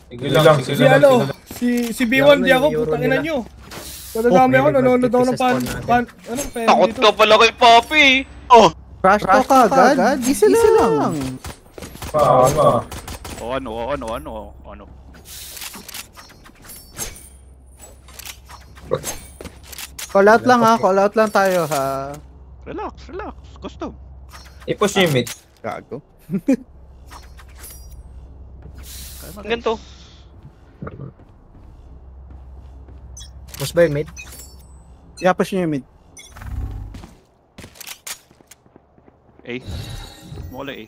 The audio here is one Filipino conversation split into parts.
Sige lang. Si B1 di ako, putang ina nyo. Kadadami ako, nanonood ako ng Takot ka pala kay Papi. Oh! Crash talk agad? Easy lang. Paano? Ano? Call out lang ha, call out lang tayo ha. Relax. Custom. I-push niyo yung mid. Gago. Ganito. Push ba yung mid? Yeah, push nyo yung mid. A. Mula A.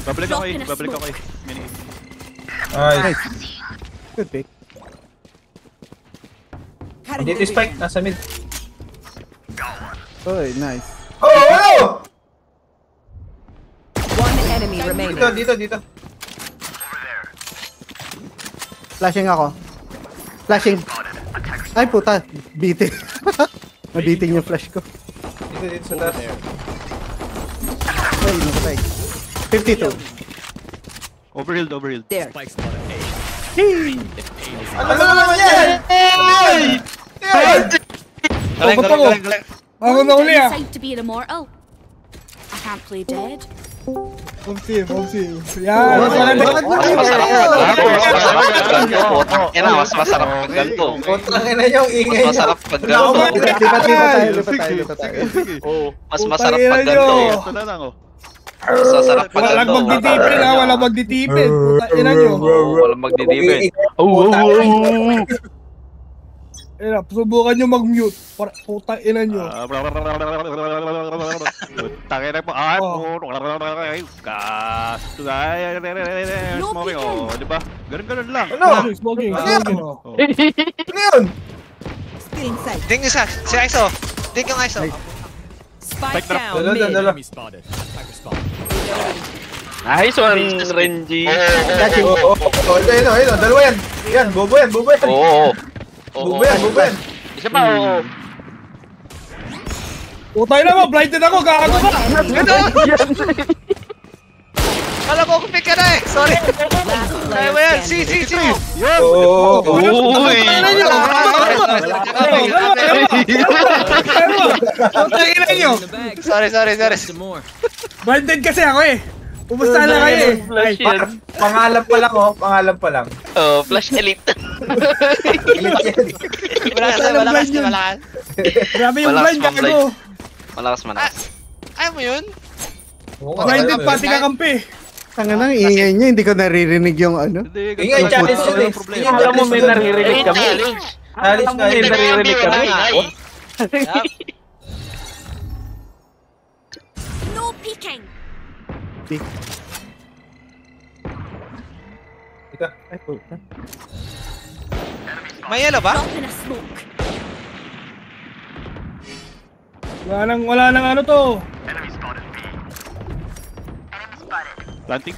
Babalik ako A. Mini A. Nice. Good pick. Dito spike, nasa mid. Oy, nice. Oh! One enemy remaining. Dito. Flashing ako. Flashing. Ay puta, beating. Nabiting yung flash ko. Dito sa taas. Ay, nakatay. 52. Overhealed. There. Ano naman yan? Galing. Ako na uli ah. Decide to be an immortal. I can't play dead. Pomsi. Yan, Mas masarap pag ganito. Kontrang ina yung ingay Mas masarap pag ganito. Lipat tayo. Mas masarap pag ganito. Ito na lang oh. Mas masarap pag Walang ganito. magdidipin ha, walang magdidipin. Putang ina nyo. Walang magdidibin. Subukan nyo mag-mute. Putang ina nyo. Tangin na po. Diba? Ganun lang. Smoking. Ano yun? Stealing sight. Ding isa. Si ISO. Ding yung ISO. Spike down mid. Dala. Nice one, Renji. Ayun. Dalawa yan. Yan, bobo yan. Oo. Bobo yan. Isa pa, oo. Putay na mo, blinded ako, gago ka! Kala ko pick ka na eh. Sorry. Kaya mo yan. Si mo. Uy! Putang ina nyo! Sorry. Blinded kasi ako eh! Pumusta na kayo eh! Flash yan. Pangalan pa lang. Oh, Flash Elite. Malakas. Grabe yung blind, gago! Malakas. Ayaw mo yun? Blinded pati kakampi! Tanga nang ingay niya, hindi ko naririnig yung ano. Ingay, challenge yun eh. Alam mo, may naririnig kami. Challenge na yun. Naririnig kami. No peeking. Ay puta. May yellow ba? Drop in a smoke. Wala nang ano to! Planting.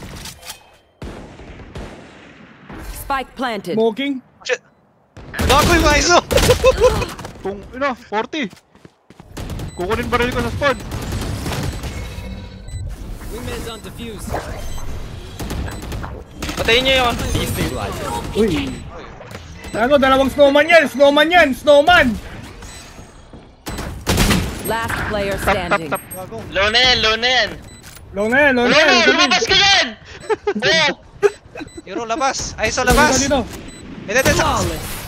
Spike planted. Smoking? Gago yung ISO. Kung, 40. Kukunin baril ko sa spawn. Patayin niyo yun. Uy. Gago, dalawang snowman yan! Snowman! Last player standing. Low na yan. Low na yan! Lumabas ka yan! Euro labas. ISO labas. Dito. Ito.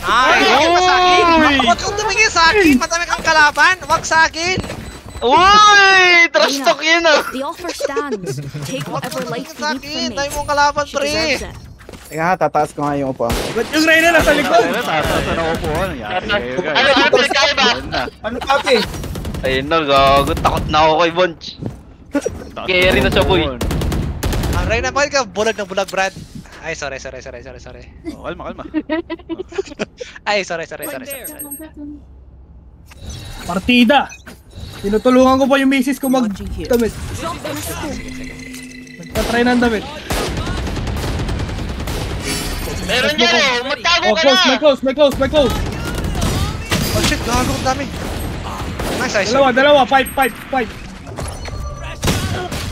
Ay, huwag kang tumingin sa akin. Matami kang kalaban. Huwag sa akin. Uy! Trash talk yun ah! The offer stands. Take whatever life Sa you akin. need Dami from me. mong kalaban, She pre. deserves it. Teka nga, tataas ko nga yung upuan. Ba't yung Reyna nasa likod? Tataas na ako po. Ano papi? Ayun na, gago. Takot na ako kay Bonch. Carry na siya, boy. Ang Reyna, bakit ka bulag ng bulag, Brad? Ay, sorry. Kalma. Ay, sorry. Partida! Tinutulungan ko pa yung misis ko mag-damit. Drop in a smoke. Nagtatry ng damit. Meron dyan eh! Magtago Oh, ka na! may close! Oh shit, gago ang dami. Nice, ISO. Dalawa, pipe!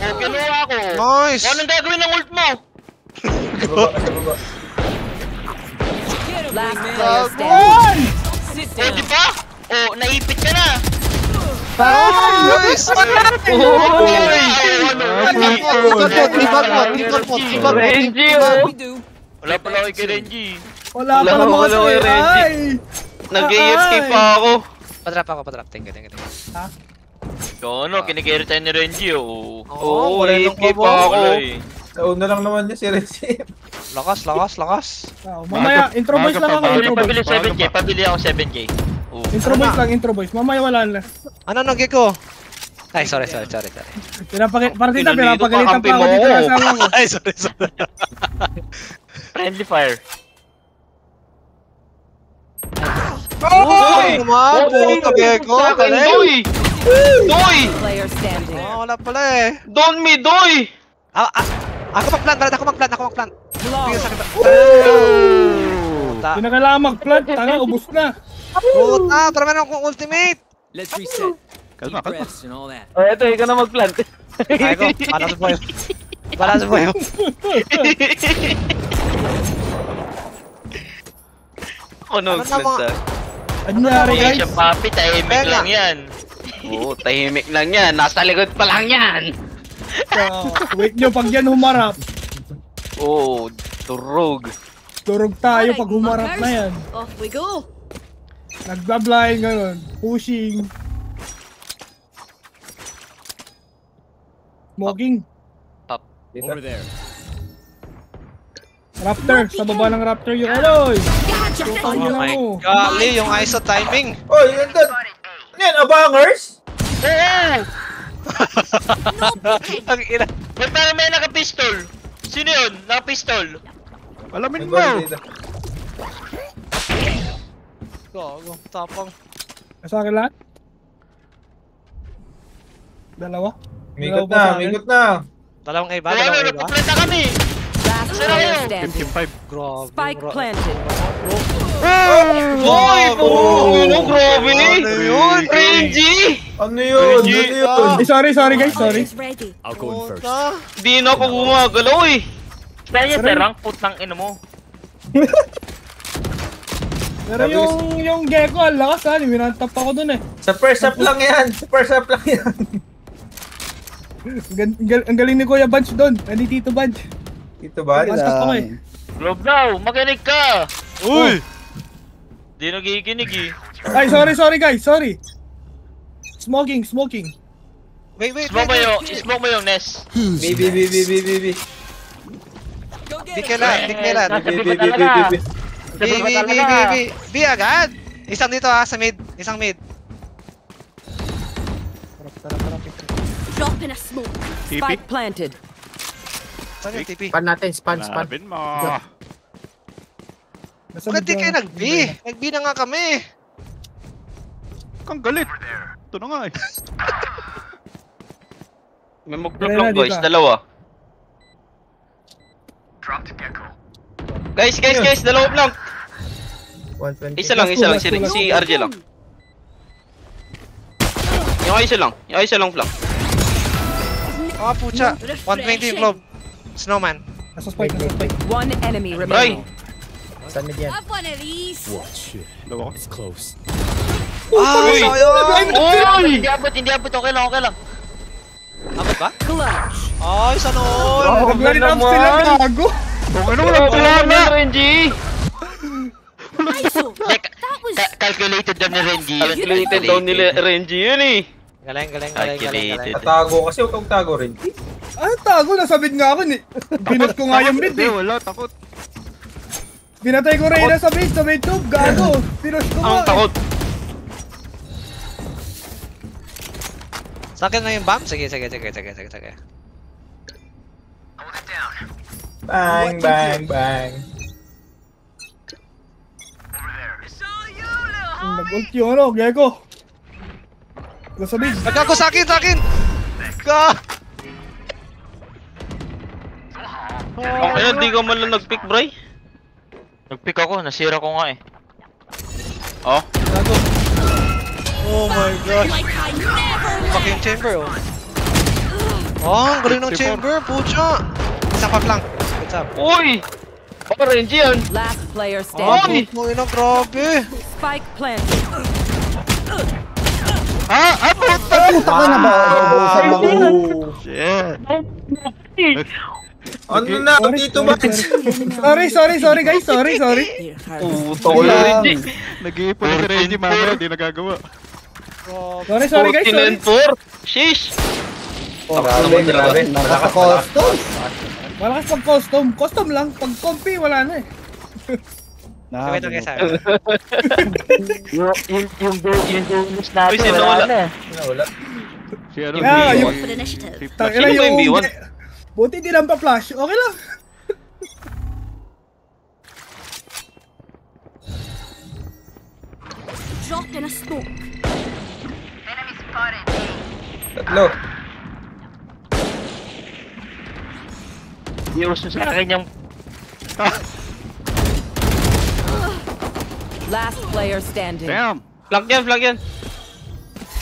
Oh, kinuha ako. Nice. Anong gagawin ng ult mo? Sa baba. Last player standing. Ay! Sit Oh, di down. ba? Oh, naipit ka na. Nice! Renji, oh. Wala pala kay kay Renji. Wala pa naman wala, kasi. Renji. Ay! Nag-AFK pa ako. Padrap ako, padrap. Thank you. So, ano, kinikerry tayo ni Renji, oh. Oo, Oo, wala nang AFK pa babo. ako. Nauna lang naman niya si Renzi. Lakas. Oh, mamaya, intro boys lang ako. Intro boys. Pabili 7K, pabili ako 7K. Oh. Intro boys lang, intro boys. Mamaya wala na. Ano nang ko? Ay, sorry. Partita, pinapagalitan pa ako dito ng asawa ko. Ay, sorry. Friendly fire. Oh, naman, puto Geko. Doy! Doy! Player standing. Oh, wala pala eh. Don me, Doy! Ako mag-plant, Brad. Ako mag-plant. Tingnan sa akin. Puta. Hindi na kailangan mag-plant. Tanga, ubus na. Puta, para meron akong ultimate. Let's reset. Kalma. Breaths and all that. Oh, eto, ikaw na mag-plant. Ay ko, para sa buhay. Ano, Ano na mga- Ano nangyari guys? siya, papi, tahimik Bella. lang yan. Oo, tahimik lang yan. Nasa likod pa lang yan. Wait nyo, pag yan humarap. Oo, turog. Turog tayo pag humarap na yan. Off we go. Nagbablind, ganun. Pushing. Smoking. Over there. Raptor, sa baba ng Raptor yung Eloy. Oh my golly, yung ISO timing. Oy, yun doon. Ano yan, abangers? Ang ina. Ba't parang may naka-pistol? Sino yun? Naka-pistol? Alamin mo! Gago, tapang. Nasa akin lahat? Dalawa? Migot na. Dalawang iba, Ano, dalawang iba. nagpaplata kami! Last player standing. 55. Grabe. Spike planted. Boy! Ano, grabe! Ano yun? Renji! Ano yun? Eh, sorry guys, sorry. Is ready. I'll go in first. Puta. Di na ako gumagalaw eh. Kaya terang put ng ino mo. Pero yung Gecko, ang lakas ha. Minantap ako dun eh. Sa first up lang yan. Ang galing ni Kuya Bunch dun. Ni Tito Bunch. Dito ba? Mantap ako eh. Globe daw, makinig ka! Uy! Di nagiginig eh. Ay, sorry guys, sorry. Smoking. Wait. Smoke mo yung Ness. B. Di kailan. B agad. Isang dito ha, sa mid. Isang mid. Drop in a smoke. Spike planted. Saan yung TP? Span natin, span. Labin mo. Bakit di kayo nag-B? Nag-B na nga kami. Kang galit. Ito na nga eh. May mag-block boys, dalawa. Guys, dalawa blank. 120. Isa lang, si RJ lang. Yung isa lang flank. Ah, pucha. 120 yung globe. Snowman. Nasa spike. One enemy Bray! remaining. Saan mid yan? Have one of these. Watch it. Dalawa ko. It's close. Ah, sayang! Uy! Hindi abot, okay lang. Abot ba? Clutch. Ay, saan all? Nag-line up sila, gago. Ano wala na, Renji! ISO. That was Calculated daw ni Renji. Calculated daw ni Renji yun eh. Galing. Calculated. Tago kasi, huwag kang tago rin. Ano tago? Nasabit nga ako ni. Binot ko nga yung mid Hindi, eh. wala. Takot. Binatay ko Reyna sa mid tube, gago. Pinush ko Ang nga. takot. Sa akin na yung bomb? Sige. Bang. Nag-ult yung ano, Gecko. Nasa mid. Nagkago sa akin! Ka! Ang kaya di ka man lang nag-pick, Bray. Nag-pick ako, nasira ko nga eh. Oh? Gago. Oh my gosh. like I never Fuck yung chamber, oh. Oh, ang galing ng chamber, pucha! Isang pa flank. Good job. Uy! Orange yan. Last player standing. Mo ina, grabe. Spike planted. Puta! Taka na ba? Naubusan mo. Shit. Ano na? Dito ba? Sorry guys, sorry. Puto ko yung Reggie. Nag-iipon na si Reggie, mamaya, di nagagawa. Sorry guys, sorry. 14-4. Sheesh. Grabe. Nakaka-custom. Malakas pag custom lang. Pag comfy, wala na eh. Wait, okay, sa Yung bonus natin, sino wala? Wala. Si ano, Yeah, si- yung- For the initiative. Tangina Sino ba yung B1? Buti di lang pa-flash. Okay lang. Drop in a smoke. Tatlo. Iwas sa akin yung Last player standing. Damn! flank yan.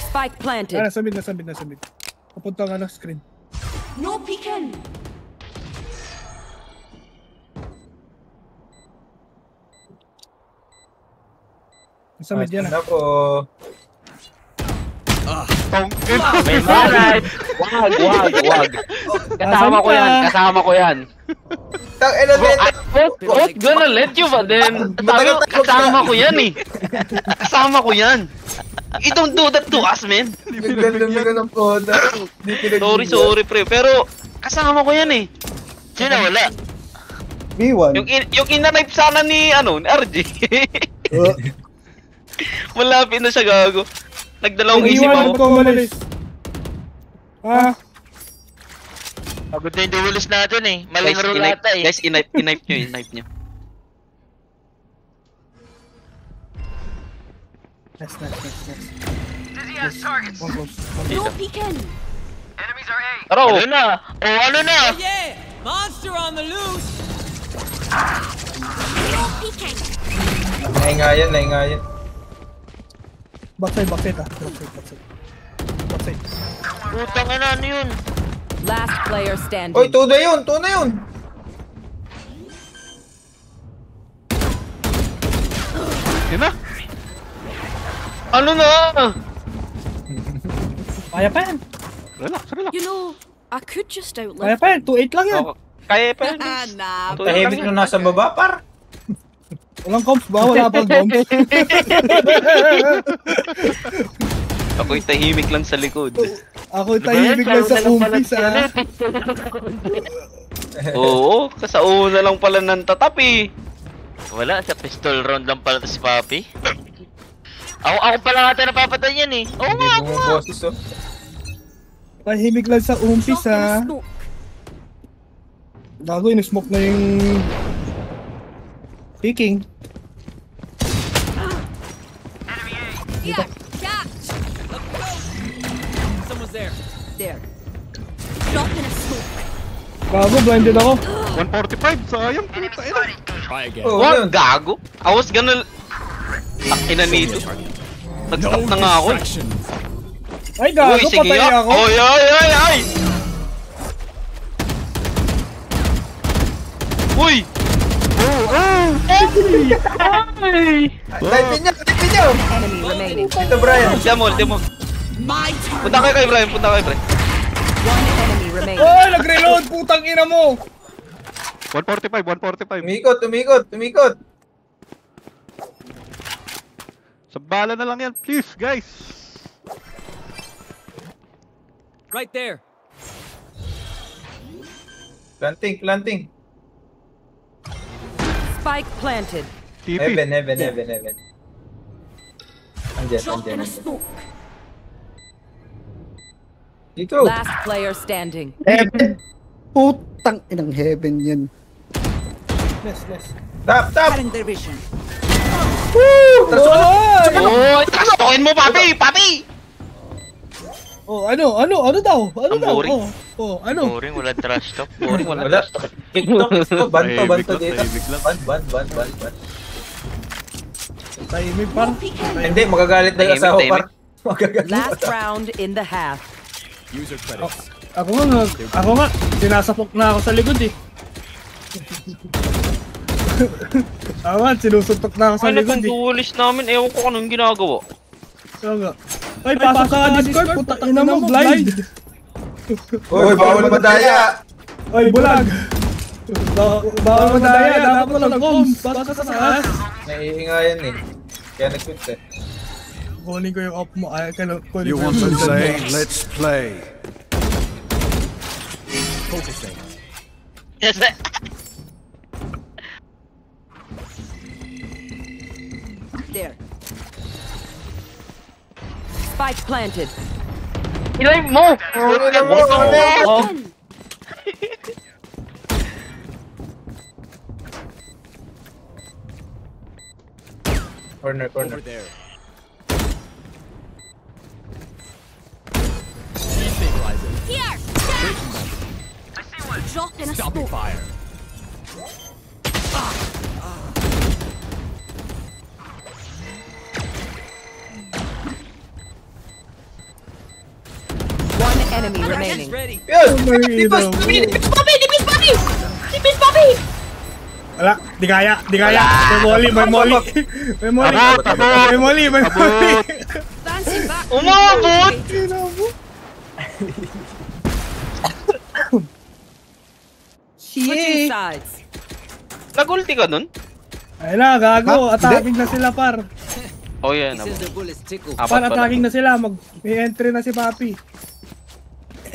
Spike planted. Nasa mid. Papunta nga screen. No peeking. Nasa mid yan. Ako. May maray. Wag. Kasama ko yan. Tang elevator. I was gonna let you but then kasama ko yan eh. Kasama ko yan. You don't do that to us, man. Nagdalami ko ng koda. Sorry pre, pero kasama ko yan eh. Sino wala? B1. Yung ina-knife sana ni ni RJ. Malapit na siya gago. Nagdalawang isip Iwan ako. ko malis. Pagod na yung duelist natin eh. Maling rule ata eh. Guys, in-knife nyo. Nice. No peeking. Taro! Ano na? Yeah! Monster on the loose! No peeking. Naingayan. Backside. Backside. Putang ina, ano yun? Last player standing. Oy, to na yun. Yun na! Ano na? Kaya pa yan. Relax. You know, I could just Kaya outlive. pa yan. 2-8 lang yan. Kaya pa yun. Nah, Tahimik nung nasa baba, par. Walang comps ba? Wala pang comps. Ako'y tahimik lang sa likod. Ako tahimik lang sa umpis Oo, sa una lang pala ng tatap eh. Wala, sa pistol round lang pala si Papi. Ako pala nga napapatay yan eh. Oo Hindi nga, bumuboses, oh. Tahimik lang sa umpis Drop in a smoke. Gago, in-smoke na yung... Peeking. Yeah, catch. someone's there. There. Drop in a smoke. Gago, blinded ako. 145, sayang puta ina. Try again. Oh, What? yun. Gago? I was gonna... Ina nito. Nag-stop na nga ako. Ay, gago, Uy, sige patay ya. ako. Ay! Uy! Type niyo. Enemy remaining. Ito, Brian. Demo. My turn. Punta kayo kay Brian. One enemy remaining. Oh, nag-reload, putang ina mo. 145. Umikot. Sa bala na lang yan, please, guys. Right there. Planting. Spike planted. TP. Heaven. Drop in a Andyan. smoke. Dito. Last player standing. Heaven. Putang inang heaven yun. Yes. Tap. their vision. Oh! Oh, trastokin mo, Papi! Oh, ano daw? Ang boring. Oh, ano? Boring, wala trash talk. Wala. TikTok. Banto dito. Tahimik lang. Ban. Tahimik par. No peeking. Hindi, magagalit na yung asawa, Tahimik. par. Magagalit. Last round in the half. User credits. Ako nga, sinasapok na ako sa likod eh. Tama, sinusuntok na ako sa Ano likod itong duelist namin? Ewan ko anong ginagawa. Kaya nga. Ay, pasok ka Discord, putang ina mo, blind! Uy, bawal madaya! Ay, bulag! Bawal madaya, dapat mo lang comms, pasok ka sa taas! Naiingayan eh. Kaya nag-quit eh. Kunin ko yung off mo, ay, kunin You ko want to yung play? Let's play. Focusing. Yes, There. Spike planted. Ilay mo! Oh. Corner. Over there. Here! Drop in a Stopping smoke. fire. One enemy remaining. Ready. Yun! Dipis Bobby! Wala, di kaya. May molly. May molly. Dancing back. Umabot! Switching sides. Nag-ulti ka nun? Ayun na, gago. Attacking na sila, par. Oh, yan. He says the bullets tickle. Par, attacking na sila. May entry na si Papi.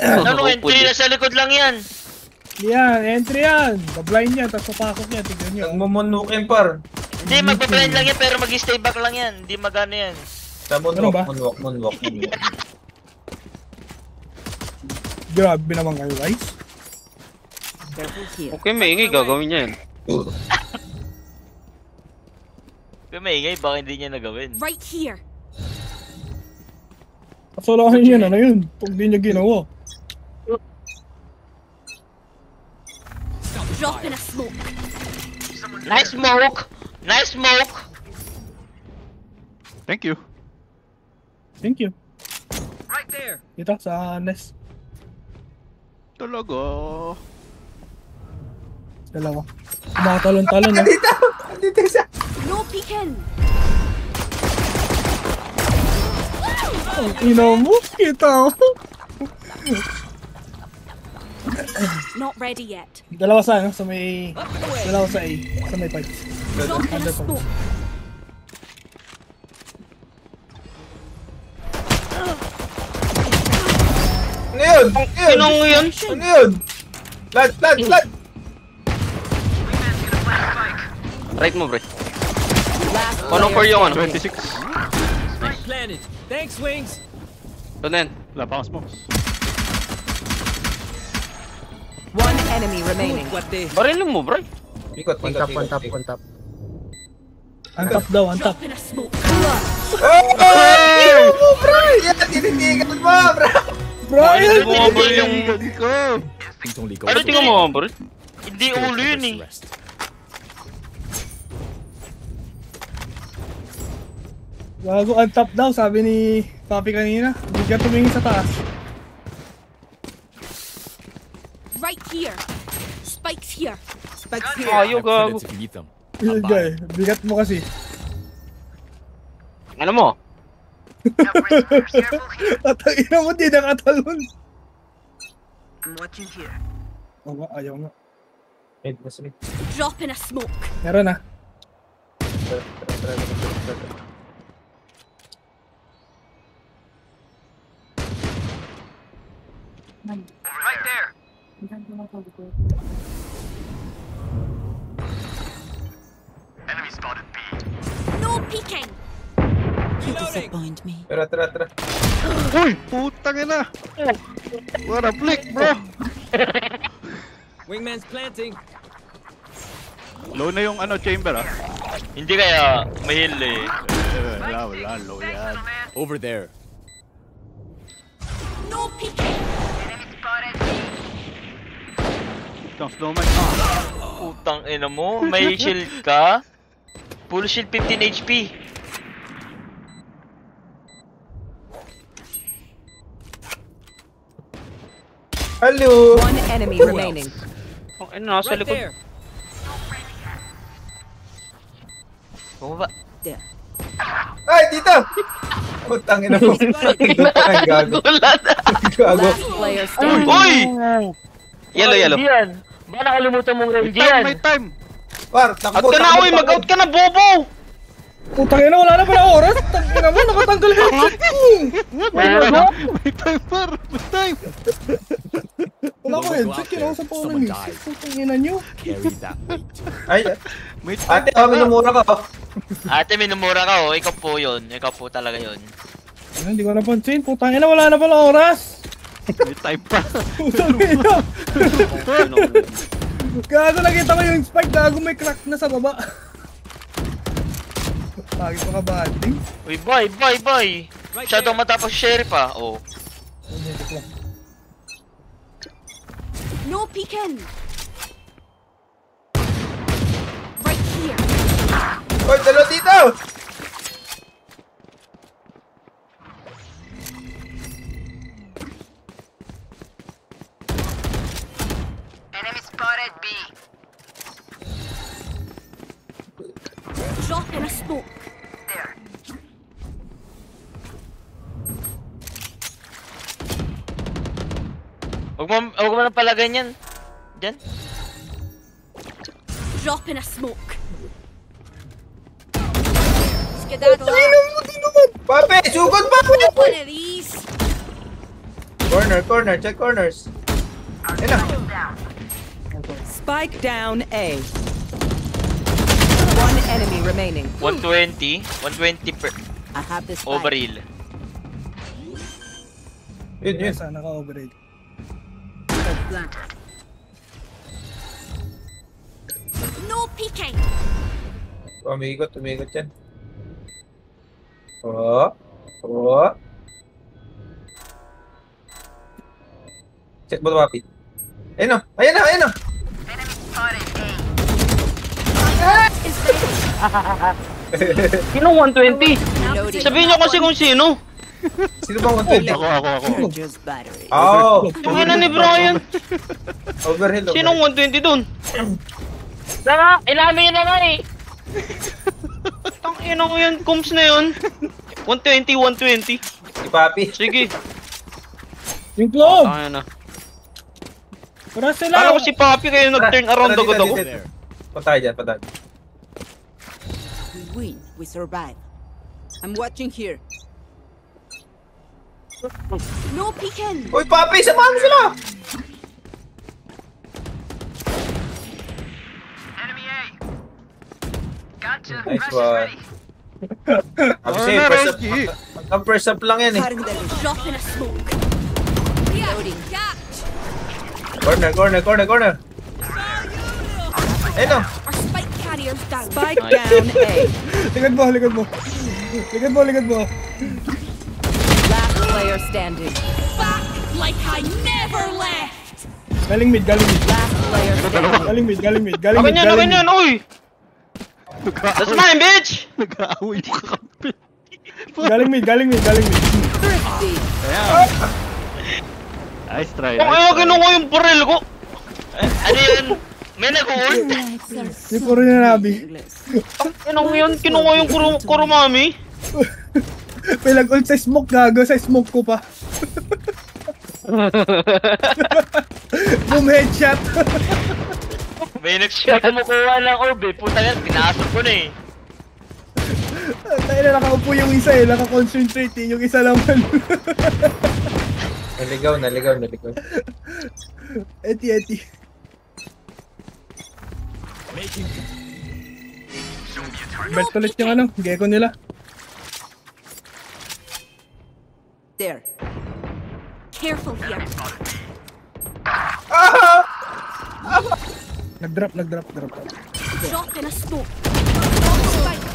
Ano, entry na sa likod lang yan. Yan, entry yan. Bablind yan, tapos papasok yan. Tignan nyo. Nagmumunukin par. Hindi, magpa-blind lang yan, pero mag-stay back lang yan. Hindi magano yan. Sa Ano ba? moonwalk. Grabe naman kayo, guys. Careful here. Okay, maingay, gagawin niya yan. Kung maingay, baka hindi niya nagawin. Right here. Kasalahan yan, ano yun? Pag di niya ginawa. Drop in a smoke. Nice smoke! Nice smoke! Thank you. Thank you. Right there. Dito, sa Nest. Talaga. Dalawa. Kumatalon-talon, ha? Dito siya! No peeking. Ang ina mo, kita mo. Not ready yet. Dalawa sa, ano? Sa may... Dalawa sa A. Sa may pipe. Drop in a smoke. Ano yun? Sinong yun? Ano yun? Plant! Right mo, bro. Last Ano for yung ano? 26. Spike planted. Thanks, Wings. Ito na yan. Wala pa akong smokes. one enemy remaining. What the? Barilin mo, bro. Ikot. On top. Antap daw, antap. Drop in a smoke. Oh! mo, bro! Yan, tinitigan mo, bro! Brian! Bumabal yung... ko. Things only go. Ano tingnan mo, bro? Hindi ulo yun eh. Rest. Gago, antap daw, sabi ni Papi kanina. Hindi ka tumingin sa taas. Right here. Spikes here. Spikes here. Ayaw, gago. If you need them. Yun ka eh. Bigat mo kasi. Ano mo? At ang ina mo, di nakatalon. I'm watching here. Oo nga, ayaw nga. Drop in a smoke. Meron na. Right there. Enemy spotted B. No peeking. Disappoint me. Tara. Uy, putang ina. What a flick, bro. Wingman's planting. Low na yung ano chamber ah. Hindi kaya mahil eh. Wala, low yan. Over there. No peeking. Itong snowman. Putang ina mo, may shield ka? Full shield 15 HP. Hello! One enemy remaining. Ang ina, nasa Right likod. there. Bumaba. Ay, dito! Putang ina mo. Ay, gago. Gulat. Gago. Last player standing. Uy! Yellow. Baka nakalimutan mong range May time! Par, Out ka na, uy! Mag-out ka na, bobo! Putang ina, wala na pala oras. Tangina mo, nakatanggal headset ko. May time, par! May time! Wala ko headset, kinausap ako ng misis. Putang ina nyo. Carry that weight. Ay, May time! ate, minumura ka. Ate, minumura ka, oh. Ikaw po yun. Ikaw po talaga yun. Hindi ko napansin. Putang ina, wala na pala oras. May time pa! Putang ina. Gago, nakita ko yung spike. Gago, may crack na sa baba. Pagit pa ka ba, Anting? Uy, boy! Masyadong matapos si Sheriff, ah. Oh. No peeking. Right here. Oy, dalawa dito! Drop in a smoke. Huwag mo nang palagay niyan. Diyan. Drop in a smoke. Skedaddle out. Papi, sugod pa! One of these. Corner, check corners. Ayun na. Spike down A. One enemy remaining. 120 per I have this spike. overheal. Yun. Sana ka overrated. No peeking. Umigot yan. Oh. Check mo ito, papi. Ayun na! Sinong 120? Reloading. Sabihin niyo kasi kung sino. Sino bang 120? Ako. Just battery. Oh! Yung ina ni Brian. Overhead. Sinong 120 dun? Saka, ilamin na nga eh. Tang ina ko yun, Combs na yun. 120. Si papi. Sige. Yung club! Tangin na. Para sila! Akala ko si Papi kayo nag-turn around agad ako. Dito. Patay dyan. We win. We survive. I'm watching here. No peeking. Uy, papi! Samahan mo sila! Nice one. Sabi sa'yo, first up lang yan eh. Drop in a smoke. Reloading. Catch. Corner. Ayun o. Our spike carrier's down. Spike down A. Likod mo. Last player standing. Back like I never left. Galing mid. Last player standing. Galing mid. Akin yan, uy! That's mine, bitch! Nag-aaway yung kakampi. Galing mid. Thrifty. Nice try. Kung ayaw kinuha yung barrel ko. Ano yun? May nag-ult? Yung puro na nabi. Ano yun? Kinuha yung kurumami? May nag-ult sa smoke, gago. Sa smoke ko pa. Boom, headshot. May nag-shot kumukuha ng orb eh. Puta yan, pinasok ko na eh. Tayo na nakaupo yung isa eh. Nakakoncentrate eh. Yung isa naman. Naligaw. Eti. Bet ulit yung ano, gecko nila. There. Careful here. Nag-drop. Drop in a smoke. Drop spike.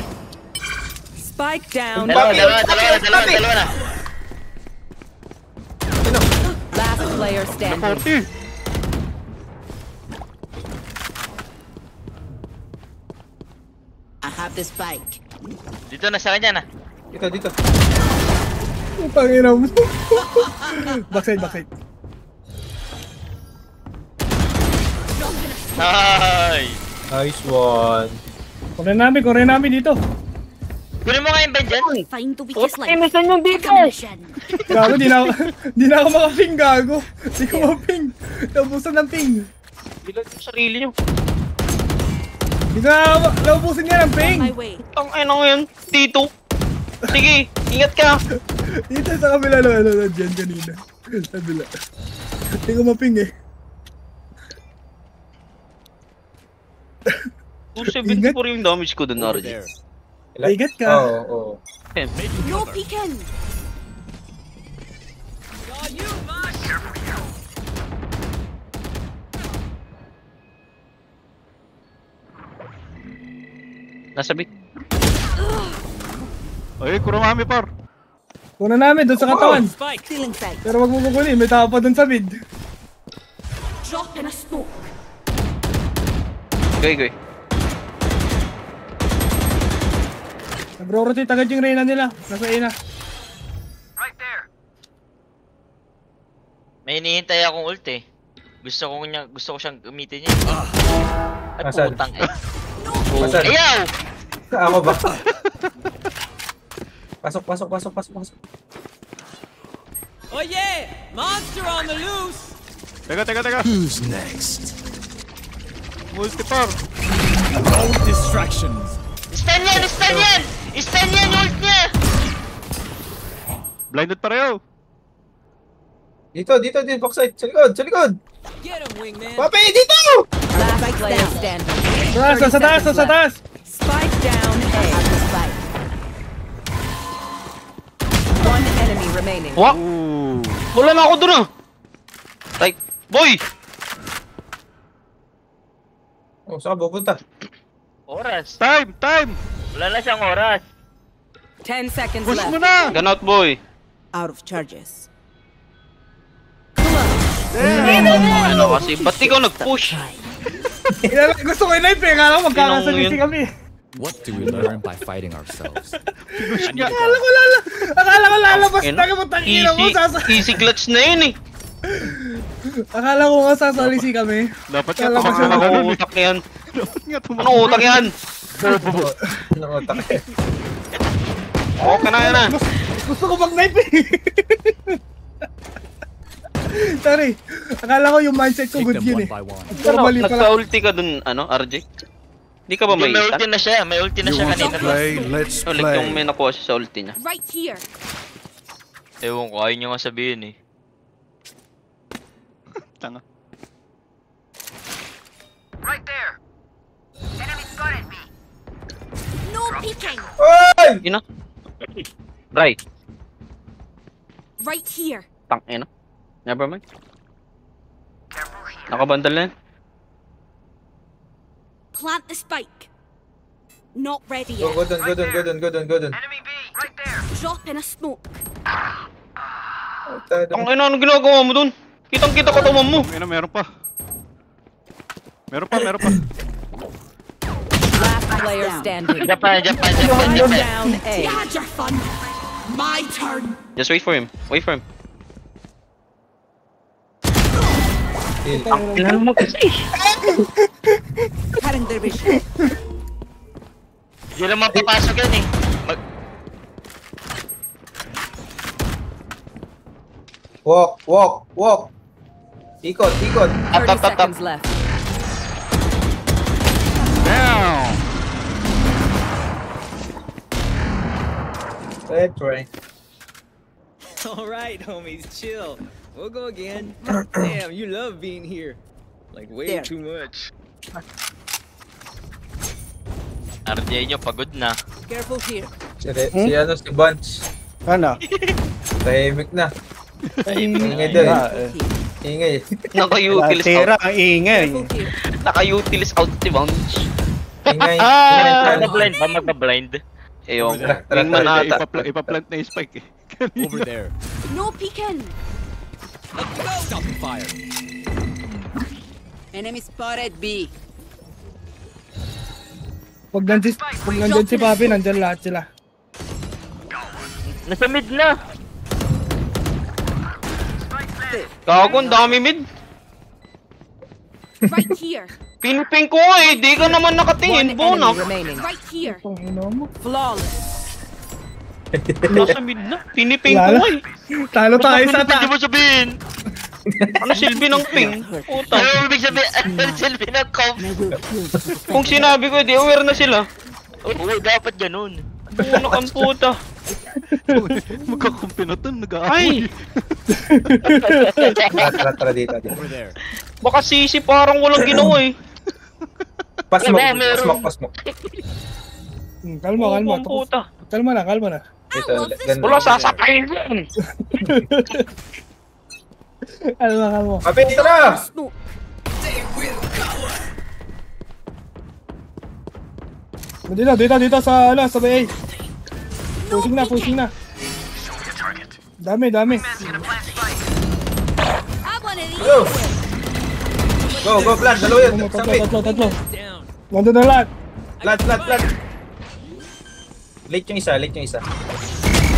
Spike down. Dalawa na. Last player standing. I have the spike. Dito na sa kanya na. Dito. Ang panginaw mo. Backside. Ay! Nice one. Kunin namin dito. Kunin mo nga yung bed dyan. Find the weakest Ay, link. misan yung dito. Mission. Gago, di na ako makaping, gago. Di ko maping. Naubusan ng ping. Bilang yung sarili nyo. Di na naubusan niya ng ping. My way. Ang ina ko yan, Tito. Sige, ingat ka. Dito sa kabila na dyan kanina. Kabila. Di ko maping eh. 274 yung damage ko dun, RJ. Igat ka. Oo. No peeking. Nasa bit. Ay, kurumami par. Kunin namin doon sa katawan. Feeling sight. Pero wag mo kukunin, may tao pa doon sa mid. Drop in a smoke. Goy. Nagro-rotate agad yung Reyna nila. Nasa Ina. May hinihintay akong ult eh. Gusto ko siyang gamitin niya. Ay, Nasaan? putang eh. Nasaan? Ayaw! Ako ba? Pasok. Oh yeah! Monster on the loose! Teka. Who's next? Multi par. No distractions. Stun yan yung ult niya! Blinded pareho. Dito, backside. Sa likod. Get him, wingman! Papi, dito! Last player standing. Sa taas! Spike down A. One enemy remaining. Wak! Wala na ako dun ah! Right, boy! Oh, saan ka pupunta? Oras. Time! Wala na siyang oras. 10 seconds Push left. mo na! Ganout boy. Out of charges. Ano kasi, ba't ikaw nag-push? Gusto ko i-knife eh, kala ko magkakasalisi kami. What do we learn by fighting ourselves? Akala ko lalabas na kapag ina mo Easy clutch na yun eh. Akala ko nga sasalisi kami. Dapat nga Lalabas tumakbo na na Anong ganun eh. utak yan? Dapat nga tumakbo. Anong utak yan? Anong utak eh? Okay na yan ah. Gusto ko mag-knife eh. Sorry, akala ko yung mindset ko Take good them yun one eh. by one. Pero mali pala. Nagka-ulti ka dun, RJ? Hindi ka ba may May isa? ulti na siya. May ulti na siya kanina. Let's Ulit yung may nakuha siya sa ulti niya. Right here. Ewan ko, ayaw niya nga sabihin eh. Tanga. No peeking. Oy! Ina. Right. Right here. Tang ina. Never mind. Nakabandal na yan. Plant the spike. Not ready Go yet. dun. Drop in a smoke. Tang ina, anong ginagawa mo dun? Kitang-kita ko tumam mo. Meron pa. Last player standing. Japan. One down A. You had your fun. My turn. Just wait for him. Wait for him. Kill. Kailangan mo kasi. Cutting their vision. Hindi na mapapasok yan eh. Walk. Ikot. 30 seconds left. Down! Red try. Alright, homies, chill. We'll go again. Damn, you love being here. Like, way There. too much. RJ nyo, pagod na. Careful here. Si Bunch. Ano? Tahimik na. Ingay doon. Ingay. Naka-utilize Tira, out. ang ingay. Careful here. Naka-utilize out si Bounce. Ingay. Magpa-blind ba? Magpa-blind? Ewan ko. Tara, Wingman tara, ata. Ipaplant na yung spike eh. Over there. No peeking. Stop the fire. Enemy spotted B. Pag nandyan si Papi, nandyan lahat sila. Nasa mid na. Gago, ang dami mid. Right here. Piniping ko eh, di ka naman nakatingin, bonak. Right here. Flawless. Nasa mid na, piniping ko eh. Talo tayo sa Hindi mo sabihin. Ano silbi ng ping? Puta. Ano ibig sabihin? Ano silbi ng comp? Kung sinabi ko, di aware na sila. Oo, dapat ganun. Bonak ang puta. Magkakumpi na to, Ay! nag-aapoy. Tara dito. Over there. Baka sisi parang walang ginawa eh. Pasmok. Kalma. Ang Tapos. puta. Kalma na. Ito, ganda. Wala sasapayin yan. Kalma. Kapit, tara! Dito sa bay. Pushing na. Dami. I want to Go, plant. Dalawa yun. Tatlo. Nandun na lahat. Plant. Late yung isa.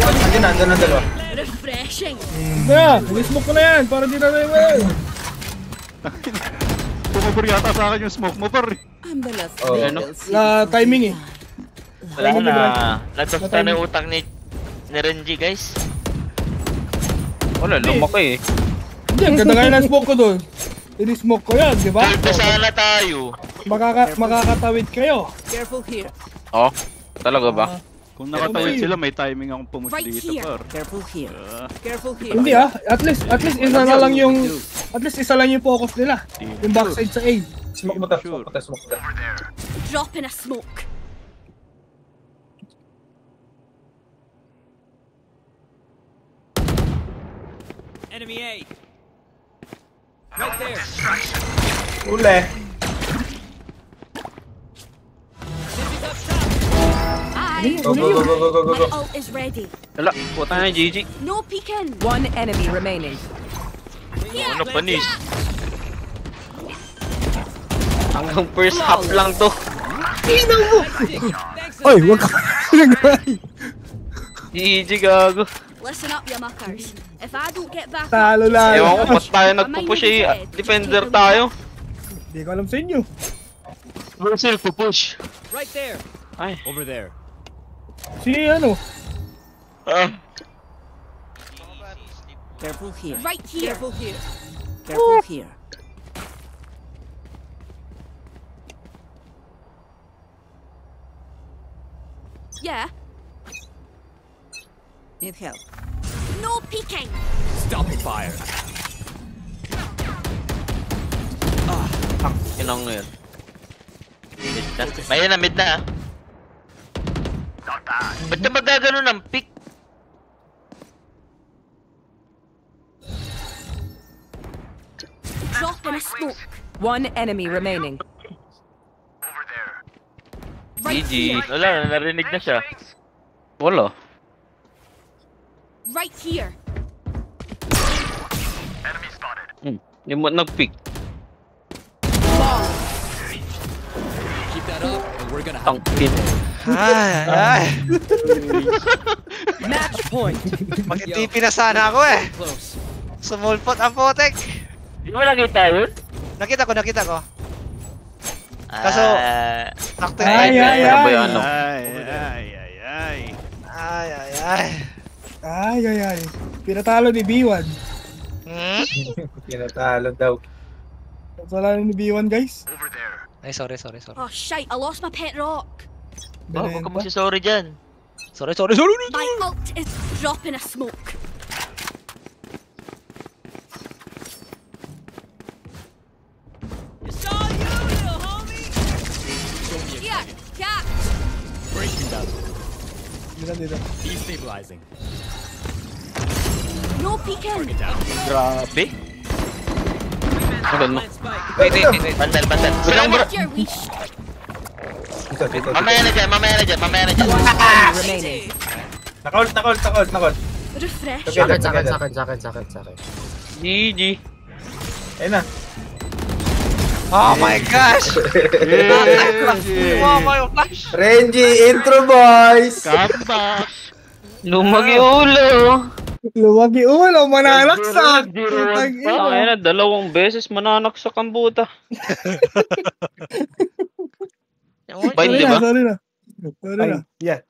Andun na dalawa. refreshing. Smoke ko na yan para di na tayo. Pumabor yata sa akin yung smoke mo, par. Timing eh. Wala na. Natusta na yung utang ni Renji, guys. Wala, lumaki eh. Hindi, ang ganda kayo ng smoke ko doon. Ini-smoke ko yan, di ba? Sana tayo. Makakatawid kayo. Careful here. Oh, talaga ba? Kung nakatawid sila, may timing akong pumus dito, par. Careful here. Careful here. Hindi at least isa na lang yung focus nila. Yung backside sa A. Smoke mo ta. Drop in a smoke. Enemy A. Right there. Ule. Go. My ult is ready. Wala, puta na GG. No peeking. One enemy remaining. Ano panis? Hanggang first half lang to. Oy, wag ka. GG gago. Listen up, you muckers. If I don't get back Talo lang. Ewan ko, ba't tayo nagpupush eh. Defender tayo. Hindi ko alam sa inyo. Mercil, pupush. Right there. Ay. Over there. Si ano? Careful here. right here. Careful here. Careful here. Yeah. Need help. No peeking. Stopping fire. Inong yun. Mid na. May mid na ah. Ba't ka magagano ng pick? Drop in a smoke. One enemy remaining. Right GG. here. Wala, narinig na siya. Wala. Right here. Yung mo nag-pick. Keep that up, and we're gonna have Tangkin. Ay. Match point. Mag-TP na sana ako eh. close. Sumulpot ang potek. Di mo nakita yun? Nakita ko. Kaso, nakto yung Ay, time. ay, Ano ba ay. yung ano? Ay. Pinatalo ni B1. Hmm? Pinatalo daw. Pinatalo ni B1 guys. Ay, sorry. Oh shite, I lost my pet rock. Oh, huwag ka magsisorry dyan. Sorry. My ult is drop in a smoke. It's all you, little homie. Here, catch. Breaking down. Dito. Destabilizing. No peeking. Grabe. Ano mo? Plant spike. Wait. Bandal. Walang bro. Your wish. Dito. Mamaya na dyan. One enemy remaining. Nakol. Refresh. Sakit. GG. Ayun na. Oh my gosh! Wow, yung flash! Renji, intro boys! Lumag yung ulo. Luwagi ulo, mananaksak. Ay na, 2 beses mananaksak ang buta. Bind, di ba? Sorry na. Yeah.